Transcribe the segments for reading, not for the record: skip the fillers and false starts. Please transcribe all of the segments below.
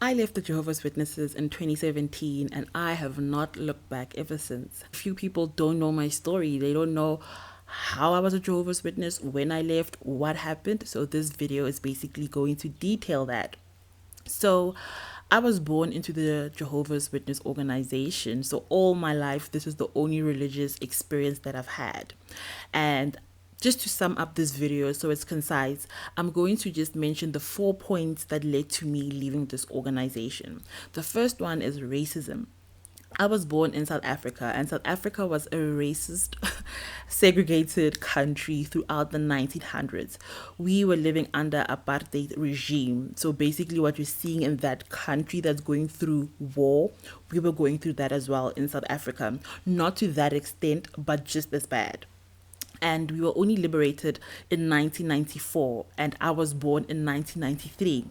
I left the Jehovah's Witnesses in 2017 and I have not looked back ever since. Few people don't know my story. They don't know how I was a Jehovah's Witness, when I left, what happened. So this video is basically going to detail that. So I was born into the Jehovah's Witness organization. So all my life, this is the only religious experience that I've had. And just to sum up this video so it's concise, I'm going to just mention the 4 points that led to me leaving this organization. The first one is racism. I was born in South Africa, and South Africa was a racist, segregated country throughout the 1900s. We were living under apartheid regime. So basically what you're seeing in that country that's going through war, we were going through that as well in South Africa. Not to that extent, but just as bad. And we were only liberated in 1994, and I was born in 1993.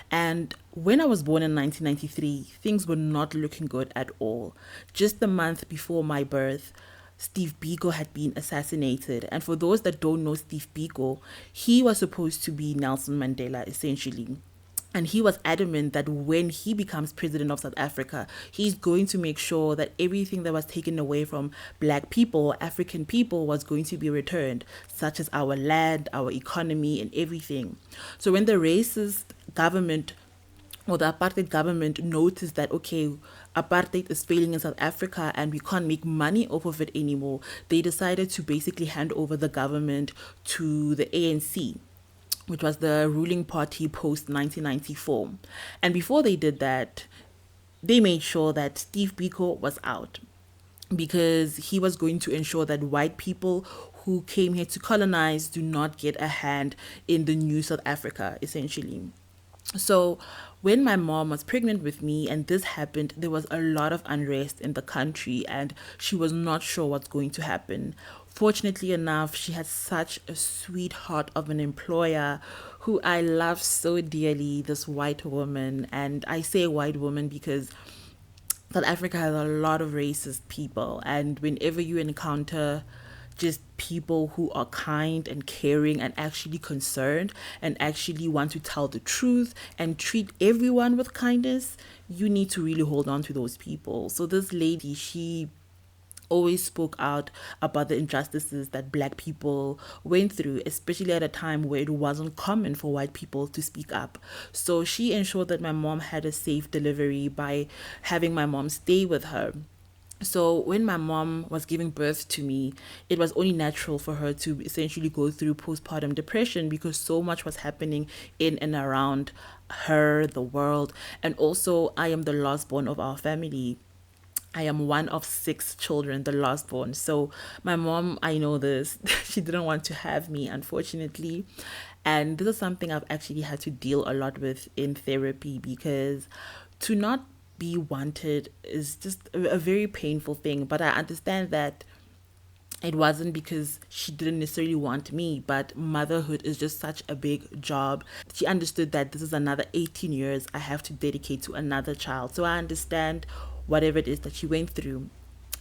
And when I was born in 1993, things were not looking good at all. Just the month before my birth, Steve Biko had been assassinated. And for those that don't know Steve Biko, he was supposed to be Nelson Mandela, essentially. And he was adamant that when he becomes president of South Africa, he's going to make sure that everything that was taken away from black people, African people, was going to be returned, such as our land, our economy, and everything. So when the racist government or the apartheid government noticed that, okay, apartheid is failing in South Africa and we can't make money off of it anymore, they decided to basically hand over the government to the ANC, which was the ruling party post 1994. And before they did that, they made sure that Steve Biko was out because he was going to ensure that white people who came here to colonize do not get a hand in the new South Africa, essentially. So when my mom was pregnant with me and this happened, there was a lot of unrest in the country and she was not sure what's going to happen. Fortunately enough, she had such a sweetheart of an employer who I love so dearly, this white woman. And I say white woman because South Africa has a lot of racist people, and whenever you encounter just people who are kind and caring and actually concerned and actually want to tell the truth and treat everyone with kindness, you need to really hold on to those people. So this lady, she always spoke out about the injustices that black people went through, especially at a time where it wasn't common for white people to speak up. So she ensured that my mom had a safe delivery by having my mom stay with her. So when my mom was giving birth to me, it was only natural for her to essentially go through postpartum depression because so much was happening in and around her, the world. And also, I am the last born of our family. I am one of 6 children, the last born. So my mom, I know this, she didn't want to have me, unfortunately. And this is something I've actually had to deal a lot with in therapy because to not be wanted is just a very painful thing. But I understand that it wasn't because she didn't necessarily want me, but motherhood is just such a big job. She understood that this is another 18 years I have to dedicate to another child. So I understand whatever it is that she went through.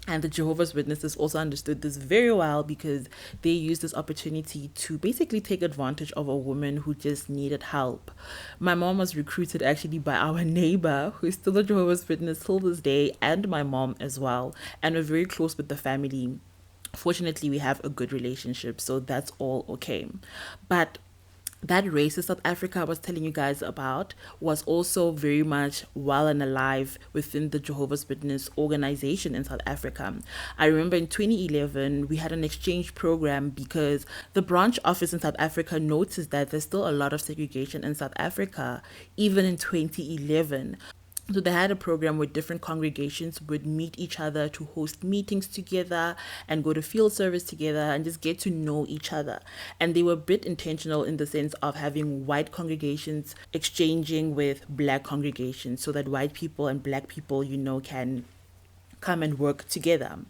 And the Jehovah's Witnesses also understood this very well because they used this opportunity to basically take advantage of a woman who just needed help. My mom was recruited actually by our neighbor, who is still a Jehovah's Witness till this day, and my mom as well. And we're very close with the family. Fortunately, we have a good relationship, so that's all okay. But that racist South Africa I was telling you guys about was also very much well and alive within the Jehovah's Witness organization in South Africa. I remember in 2011, we had an exchange program because the branch office in South Africa noticed that there's still a lot of segregation in South Africa, even in 2011. So they had a program where different congregations would meet each other to host meetings together and go to field service together and just get to know each other. And they were a bit intentional in the sense of having white congregations exchanging with black congregations so that white people and black people, can come and work together.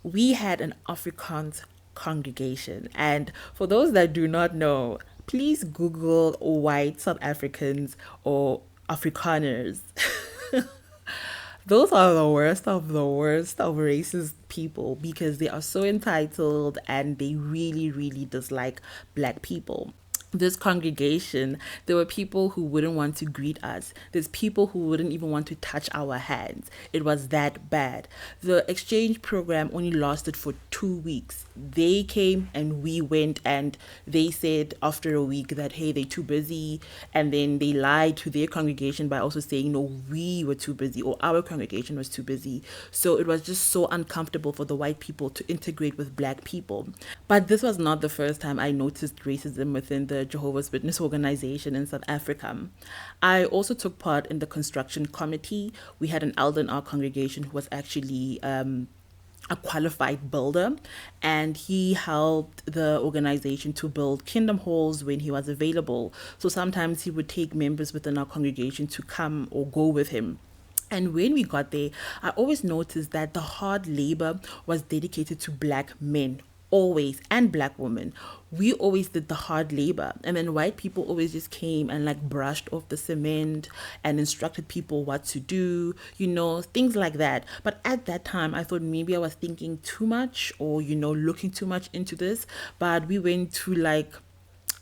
We had an Afrikaans congregation. And for those that do not know, please Google white South Africans or Afrikaners. Those are the worst of racist people because they are so entitled and they really, really dislike black people. this congregation, there were people who wouldn't want to greet us. There's people who wouldn't even want to touch our hands. It was that bad. The exchange program only lasted for 2 weeks. They came and we went, and they said after a week that, hey, they're too busy. And then they lied to their congregation by also saying, no, we were too busy, or our congregation was too busy. So it was just so uncomfortable for the white people to integrate with black people. But this was not the first time I noticed racism within the Jehovah's Witness organization in South Africa. I also took part in the construction committee. We had an elder in our congregation who was actually a qualified builder, and he helped the organization to build kingdom halls when he was available. So sometimes he would take members within our congregation to come or go with him. And when we got there, I always noticed that the hard labor was dedicated to black men, always, and black women. We always did the hard labor, and then white people always just came and like brushed off the cement and instructed people what to do, things like that. But at that time, I thought maybe I was thinking too much, or looking too much into this. But we went to, like,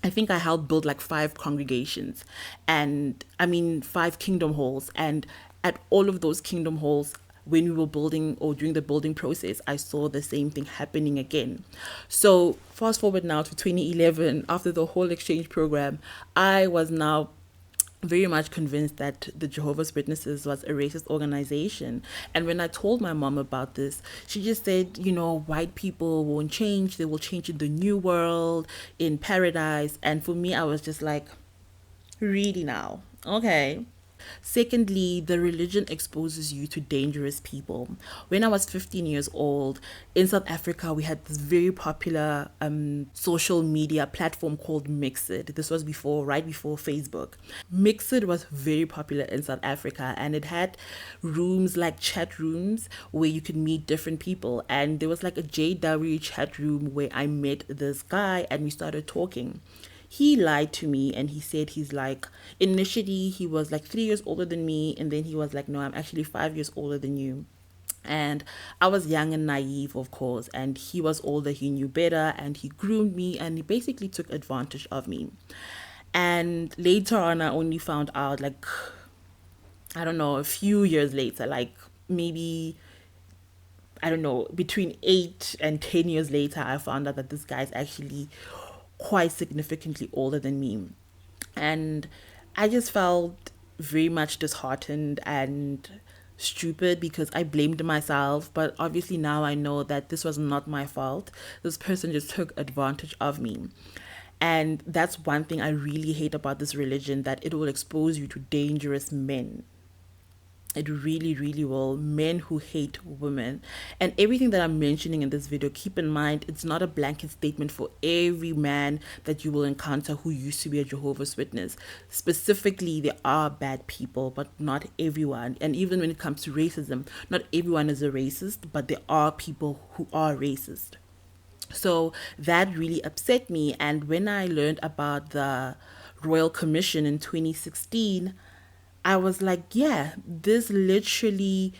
I think I helped build like 5 congregations, and I mean 5 kingdom halls. And at all of those kingdom halls, when we were building or during the building process, I saw the same thing happening again. So fast forward now to 2011, after the whole exchange program, I was now very much convinced that the Jehovah's Witnesses was a racist organization. And when I told my mom about this, she just said, white people won't change. They will change in the new world, in paradise. And for me, I was just like, really now? Okay. Secondly, the religion exposes you to dangerous people. When I was 15 years old, in South Africa, we had this very popular social media platform called Mixed. This was right before Facebook. Mixed was very popular in South Africa, and it had rooms like chat rooms where you could meet different people. And there was like a JW chat room where I met this guy and we started talking. He lied to me and he said initially he was like 3 years older than me, and then he was like, no, I'm actually 5 years older than you. And I was young and naive, of course, and he was older, he knew better, and he groomed me and he basically took advantage of me. And later on, I only found out, like, I don't know, a few years later, like maybe, I don't know, between 8 and 10 years later, I found out that this guy's actually quite significantly older than me. And I just felt very much disheartened and stupid because I blamed myself. But obviously now I know that this was not my fault. This person just took advantage of me. And that's one thing I really hate about this religion, that it will expose you to dangerous men. It really, really will. Men who hate women. And everything that I'm mentioning in this video, keep in mind, it's not a blanket statement for every man that you will encounter who used to be a Jehovah's Witness. Specifically, there are bad people, but not everyone. And even when it comes to racism, not everyone is a racist, but there are people who are racist. So that really upset me. And when I learned about the Royal Commission in 2016, I was like, yeah, this literally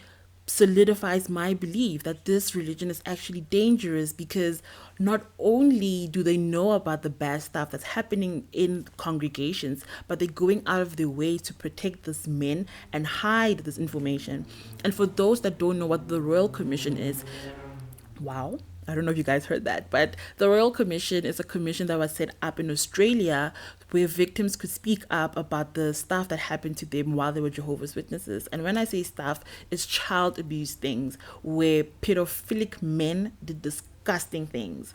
solidifies my belief that this religion is actually dangerous, because not only do they know about the bad stuff that's happening in congregations, but they're going out of their way to protect these men and hide this information. And for those that don't know what the Royal Commission is, wow, I don't know if you guys heard that, but the Royal Commission is a commission that was set up in Australia where victims could speak up about the stuff that happened to them while they were Jehovah's Witnesses. And when I say stuff, it's child abuse things where pedophilic men did disgusting things.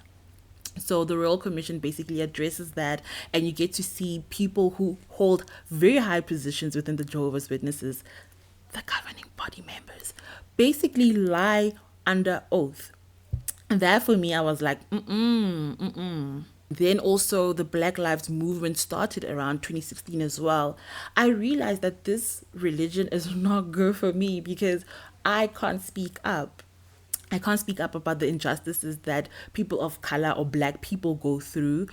So the Royal Commission basically addresses that, and you get to see people who hold very high positions within the Jehovah's Witnesses, the governing body members, basically lie under oath. And that for me, I was like, Then also the Black Lives Movement started around 2016 as well. I realized that this religion is not good for me because I can't speak up. I can't speak up about the injustices that people of color or black people go through.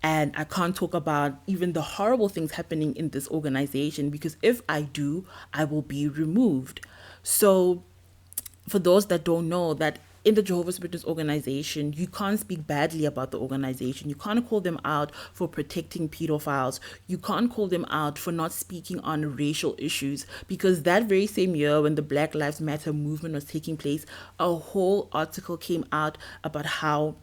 And I can't talk about even the horrible things happening in this organization, because if I do, I will be removed. So for those that don't know, that in the Jehovah's Witness organization, you can't speak badly about the organization. You can't call them out for protecting pedophiles. You can't call them out for not speaking on racial issues, because that very same year when the Black Lives Matter movement was taking place, a whole article came out about how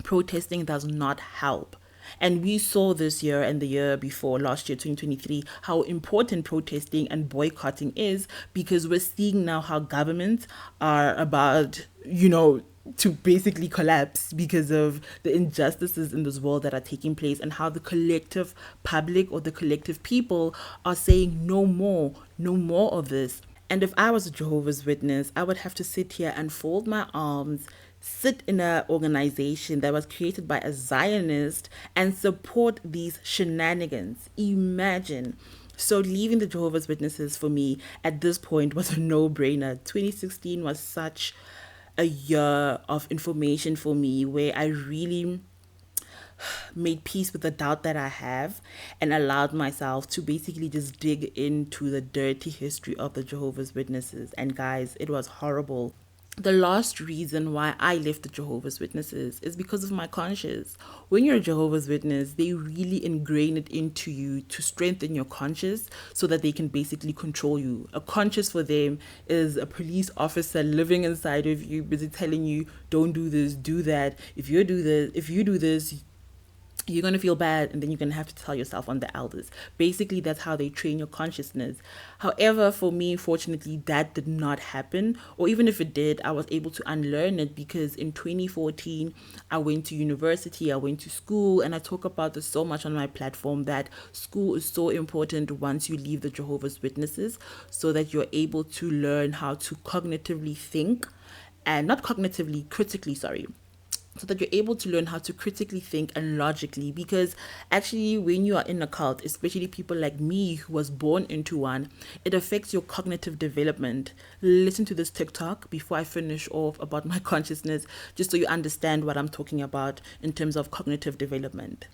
protesting does not help. And we saw this year and the year before, last year, 2023, how important protesting and boycotting is, because we're seeing now how governments are about, to basically collapse because of the injustices in this world that are taking place, and how the collective public or the collective people are saying no more of this. And if I was a Jehovah's Witness, I would have to sit here and fold my arms, sit in an organization that was created by a Zionist, and support these shenanigans. Imagine. So leaving the Jehovah's Witnesses for me at this point was a no-brainer. 2016 was such a year of information for me, where I really made peace with the doubt that I have and allowed myself to basically just dig into the dirty history of the Jehovah's Witnesses. And guys, it was horrible. The last reason why I left the Jehovah's Witnesses is because of my conscience. When you're a Jehovah's Witness, they really ingrain it into you to strengthen your conscience so that they can basically control you. A conscience for them is a police officer living inside of you, busy telling you, don't do this, do that. If you do this, you're going to feel bad, and then you're going to have to tell yourself on the elders. Basically, that's how they train your consciousness. However, for me, fortunately, that did not happen. Or even if it did, I was able to unlearn it, because in 2014, I went to university, I went to school, and I talk about this so much on my platform, that school is so important once you leave the Jehovah's Witnesses, so that you're able to learn how to cognitively think, and not cognitively, critically, so that you're able to learn how to critically think and logically. Because actually, when you are in a cult, especially people like me who was born into one, it affects your cognitive development. Listen to this TikTok before I finish off about my consciousness, just so you understand what I'm talking about in terms of cognitive development.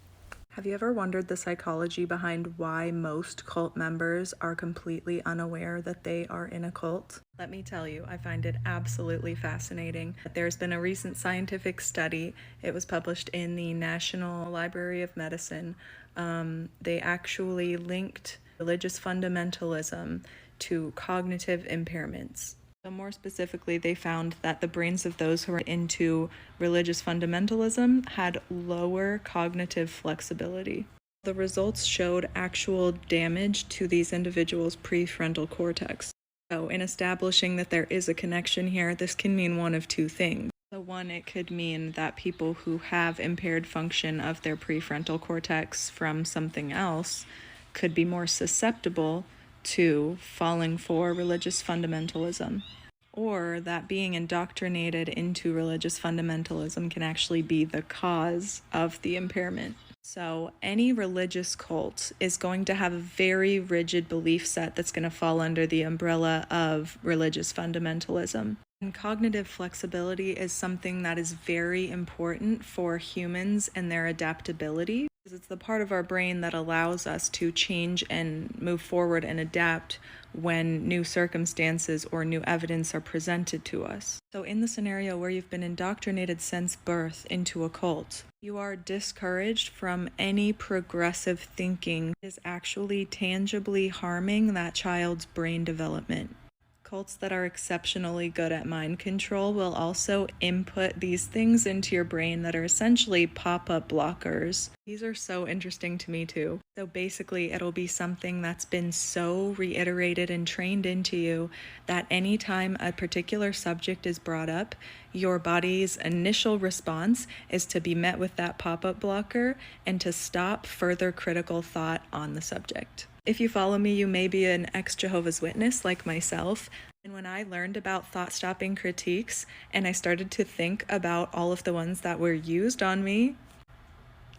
Have you ever wondered the psychology behind why most cult members are completely unaware that they are in a cult? Let me tell you, I find it absolutely fascinating. There's been a recent scientific study. It was published in the National Library of Medicine. They actually linked religious fundamentalism to cognitive impairments. So more specifically, they found that the brains of those who were into religious fundamentalism had lower cognitive flexibility. The results showed actual damage to these individuals' prefrontal cortex. So in establishing that there is a connection here, this can mean one of two things. So one, it could mean that people who have impaired function of their prefrontal cortex from something else could be more susceptible to falling for religious fundamentalism, or that being indoctrinated into religious fundamentalism can actually be the cause of the impairment. So any religious cult is going to have a very rigid belief set that's going to fall under the umbrella of religious fundamentalism. And cognitive flexibility is something that is very important for humans and their adaptability, because it's the part of our brain that allows us to change and move forward and adapt when new circumstances or new evidence are presented to us. So in the scenario where you've been indoctrinated since birth into a cult, you are discouraged from any progressive thinking that is actually tangibly harming that child's brain development. Cults that are exceptionally good at mind control will also input these things into your brain that are essentially pop-up blockers. These are so interesting to me too. So basically, it'll be something that's been so reiterated and trained into you that anytime a particular subject is brought up, your body's initial response is to be met with that pop-up blocker and to stop further critical thought on the subject. If you follow me, you may be an ex-Jehovah's Witness like myself. And when I learned about thought-stopping critiques and I started to think about all of the ones that were used on me,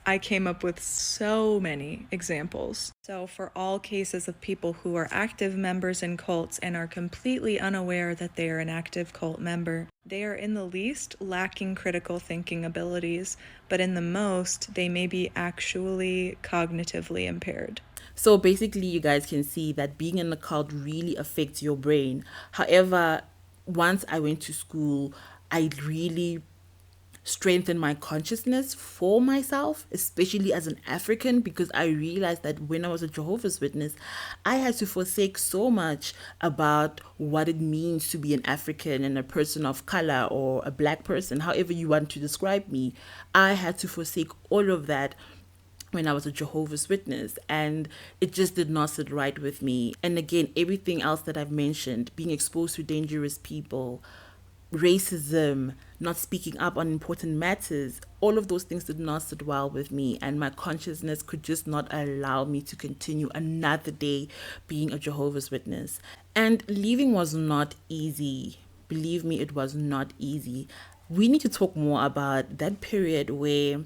I came up with so many examples. So for all cases of people who are active members in cults and are completely unaware that they are an active cult member, they are in the least lacking critical thinking abilities, but in the most, they may be actually cognitively impaired. So basically, you guys can see that being in a cult really affects your brain. However, once I went to school, I really strengthen my consciousness for myself, especially as an African, because I realized that when I was a Jehovah's Witness, I had to forsake so much about what it means to be an African and a person of color or a black person, however you want to describe me. I had to forsake all of that when I was a Jehovah's Witness, and it just did not sit right with me. And again, everything else that I've mentioned, being exposed to dangerous people, racism, not speaking up on important matters, all of those things did not sit well with me, and my consciousness could just not allow me to continue another day being a Jehovah's Witness. And leaving was not easy. Believe me, it was not easy. We need to talk more about that period where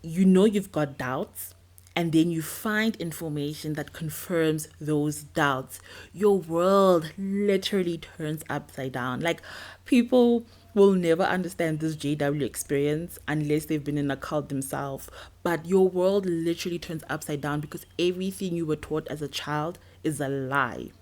you know you've got doubts, and then you find information that confirms those doubts. Your world literally turns upside down. Like, people will never understand this JW experience unless they've been in a cult themselves. But your world literally turns upside down because everything you were taught as a child is a lie.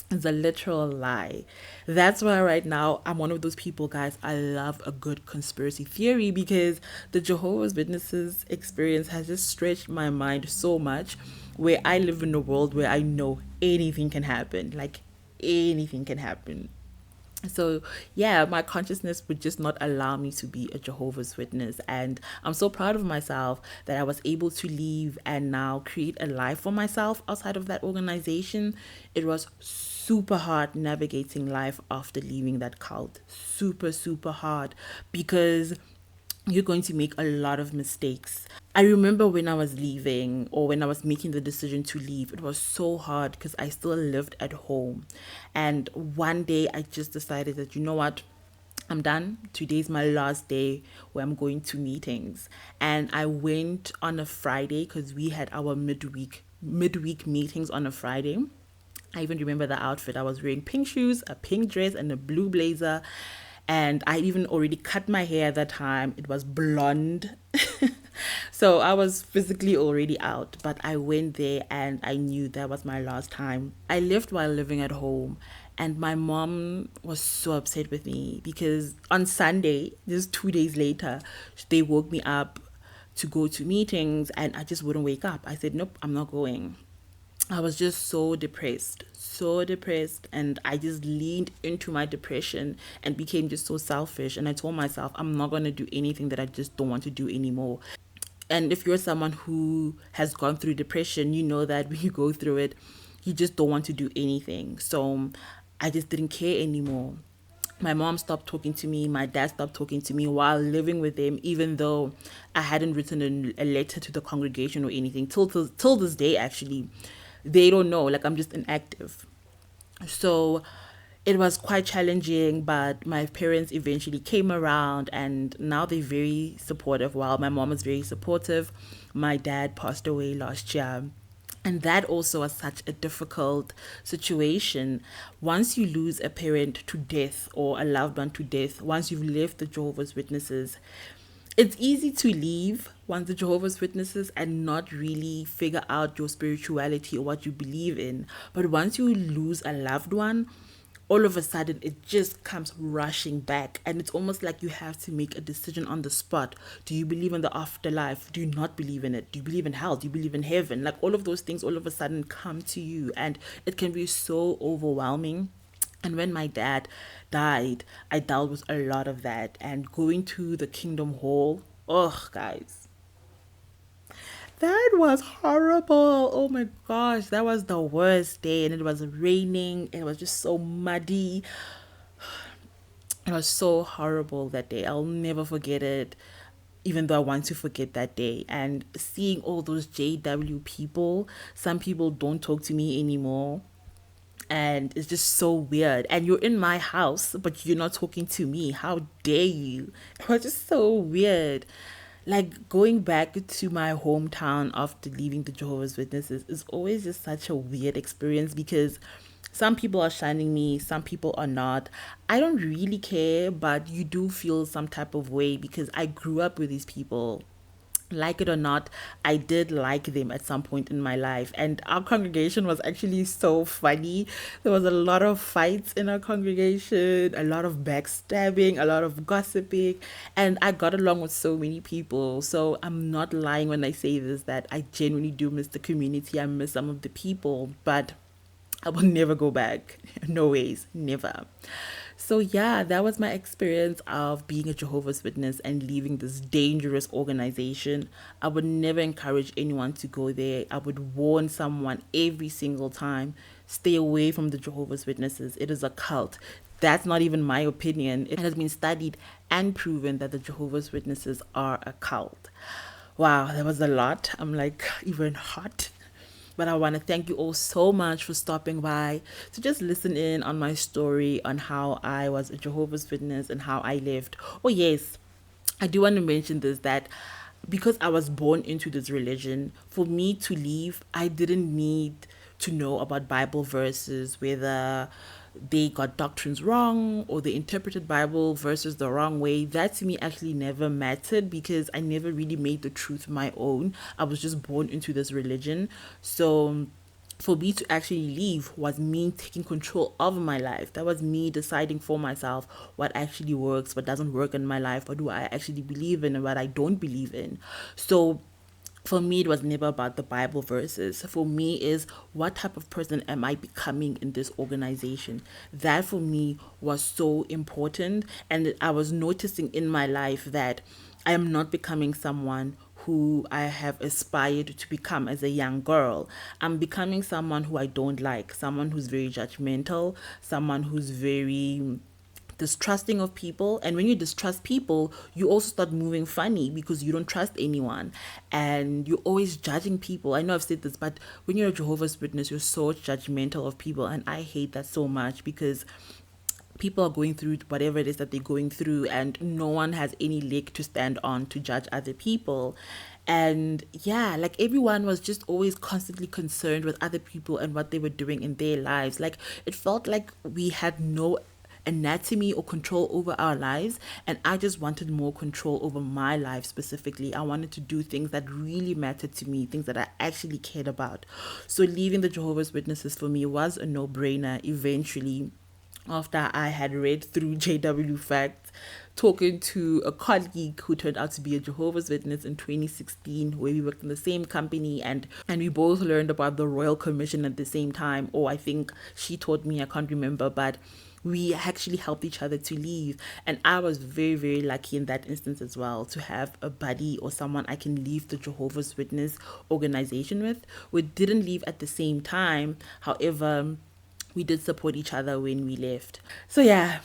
It's a literal lie. That's why right now I'm one of those people, guys. I love a good conspiracy theory because the Jehovah's Witnesses experience has just stretched my mind so much, where I live in a world where I know anything can happen. Like, anything can happen. So yeah, my consciousness would just not allow me to be a Jehovah's Witness, and I'm so proud of myself that I was able to leave and now create a life for myself outside of that organization. It was super hard navigating life after leaving that cult. Super hard, because you're going to make a lot of mistakes. I remember when I was leaving, or when I was making the decision to leave, it was so hard because I still lived at home. And one day I just decided that, you know what? I'm done. Today's my last day where I'm going to meetings. And I went on a Friday because we had our midweek meetings on a Friday. I even remember the outfit. I was wearing pink shoes, a pink dress, and a blue blazer. And I even already cut my hair at that time. It was blonde. So I was physically already out, but I went there and I knew that was my last time. I left while living at home, and my mom was so upset with me because on Sunday, just 2 days later, they woke me up to go to meetings and I just wouldn't wake up. I said, nope, I'm not going. I was just so depressed, and I just leaned into my depression and became just so selfish. And I told myself, I'm not going to do anything that I just don't want to do anymore. And if you're someone who has gone through depression, you know that when you go through it, you just don't want to do anything. So I just didn't care anymore. My mom stopped talking to me. My dad stopped talking to me while living with them, even though I hadn't written a letter to the congregation or anything. Till this day, actually, they don't know. Like, I'm just inactive. So it was quite challenging, but my parents eventually came around and now they're very supportive. While my mom is very supportive, my dad passed away last year. And that also was such a difficult situation. Once you lose a parent to death or a loved one to death, once you've left the Jehovah's Witnesses, it's easy to leave once the Jehovah's Witnesses and not really figure out your spirituality or what you believe in. But once you lose a loved one, all of a sudden it just comes rushing back, and it's almost like you have to make a decision on the spot. Do you believe in the afterlife? Do you not believe in it? Do you believe in hell? Do you believe in heaven? Like, all of those things all of a sudden come to you, and it can be so overwhelming. And when my dad died, I dealt with a lot of that. And going to the Kingdom Hall, oh, guys, that was horrible. Oh my gosh, that was the worst day. And it was raining. It was just so muddy. It was so horrible that day. I'll never forget it, even though I want to forget that day. And seeing all those JW people, some people don't talk to me anymore. And it's just so weird. And you're in my house, but you're not talking to me. How dare you? It was just so weird. Like, going back to my hometown after leaving the Jehovah's Witnesses is always just such a weird experience because some people are shining me, some people are not. I don't really care, but you do feel some type of way because I grew up with these people. like it or not, I did like them at some point in my life. And our congregation was actually so funny. There was a lot of fights in our congregation, a lot of backstabbing, a lot of gossiping, and I got along with so many people. So I'm not lying when I say this, that I genuinely do miss the community. I miss some of the people, but I will never go back. No ways, never. So, yeah, that was my experience of being a Jehovah's Witness and leaving this dangerous organization. I would never encourage anyone to go there. I would warn someone every single time, stay away from the Jehovah's Witnesses. It is a cult. That's not even my opinion. It has been studied and proven that the Jehovah's Witnesses are a cult. Wow, that was a lot. I'm like even hot. But I want to thank you all so much for stopping by to just listen in on my story on how I was a Jehovah's Witness and how I lived. Oh, yes, I do want to mention this, that because I was born into this religion, for me to leave, I didn't need to know about Bible verses, whether they got doctrines wrong or they interpreted Bible verses the wrong way. That to me actually never mattered, because I never really made the truth my own. I was just born into this religion. So for me to actually leave was me taking control of my life. That was me deciding for myself what actually works, what doesn't work in my life, what do I actually believe in and what I don't believe in. So for me, it was never about the Bible verses. For me, is what type of person am I becoming in this organization? That for me was so important. And I was noticing in my life that I am not becoming someone who I have aspired to become as a young girl. I'm becoming someone who I don't like, someone who's very judgmental, someone who's very distrusting of people. And when you distrust people, you also start moving funny because you don't trust anyone and you're always judging people. I know I've said this, but when you're a Jehovah's Witness, you're so judgmental of people, and I hate that so much, because people are going through whatever it is that they're going through, and no one has any leg to stand on to judge other people. And yeah, like everyone was just always constantly concerned with other people and what they were doing in their lives. Like it felt like we had no anatomy or control over our lives, and I just wanted more control over my life. Specifically, I wanted to do things that really mattered to me, things that I actually cared about. So leaving the Jehovah's Witnesses for me was a no-brainer eventually, after I had read through JW Facts, talking to a colleague who turned out to be a Jehovah's Witness in 2016, where we worked in the same company, and we both learned about the Royal Commission at the same time. Or I think she taught me, I can't remember, but we actually helped each other to leave. And I was very, very lucky in that instance as well, to have a buddy or someone I can leave the Jehovah's Witness organization with. We didn't leave at the same time. However, we did support each other when we left. So yeah,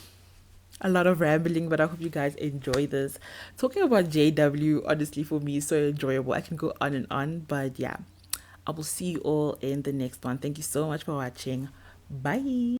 a lot of rambling, but I hope you guys enjoy this. Talking about JW, honestly, for me, is so enjoyable. I can go on and on, but yeah, I will see you all in the next one. Thank you so much for watching. Bye.